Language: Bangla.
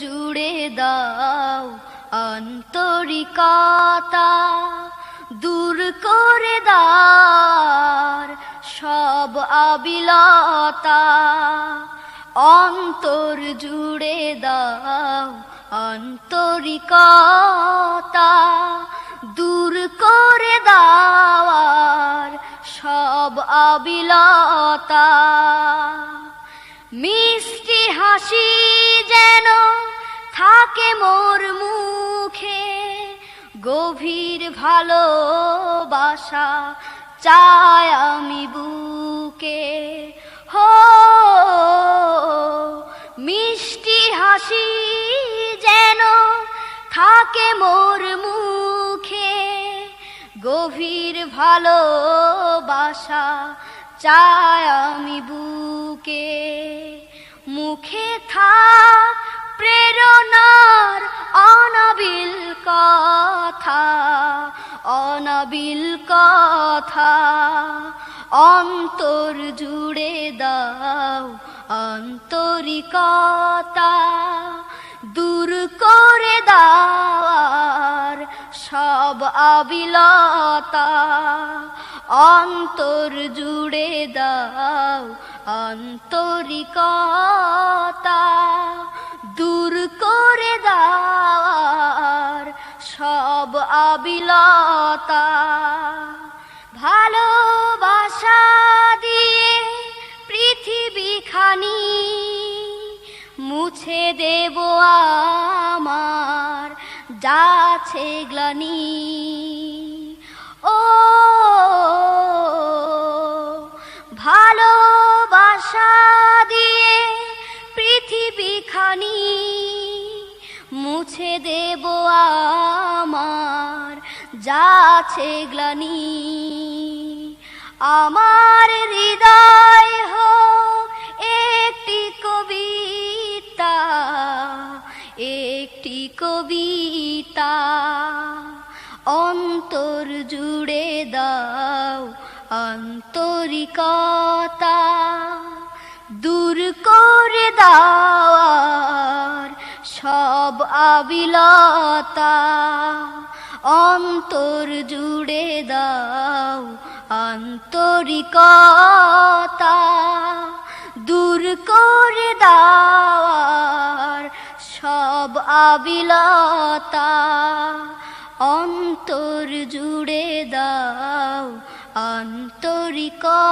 জুড়ে দাও আন্তরিকতা, দূর করে দাও সব আবিলতা। অন্তর জুড়ে দাও আন্তরিকতা, দূর করে দাও সব আবিলতা। মিষ্টি হাসি যেন থাকে মোর মুখে, গভীর ভালোবাসা চাই আমি বুকে। হো মিষ্টি হাসি যেন থাকে মোর মুখে, গভীর ভালোবাসা চাই আমি বুকে। মুখে থাক প্রেরণার অনাবিল কথা, অনাবিল কথা। অন্তর জুড়ে দাও আন্তরিকতা, দূর করে দাও সব আবিলতা। অন্তর জুড়ে দাও আন্তরিকতা, দূর করে দাও সব আবিলতা। ভালোবাসা দিয়ে পৃথিবী খানি মুছে দেব আমার যাচ্ছে গ্লানি। ও ভালোবাসা দিয়ে পৃথিবী খানি মুছে দেব আমার যাচ্ছে গ্লানি। আমার হৃদয় হোক একটি কবিতা, একটি কবিতা। অন্তর জুড়ে দাও আন্তরিকতা, দূর করে দাও সব আবিলতা। অন্তর জুড়ে দাও আন্তরিকতা, দূর করে দাও সব আবিলতা। অন্তর জুড়ে দাও আন্তরিকতা।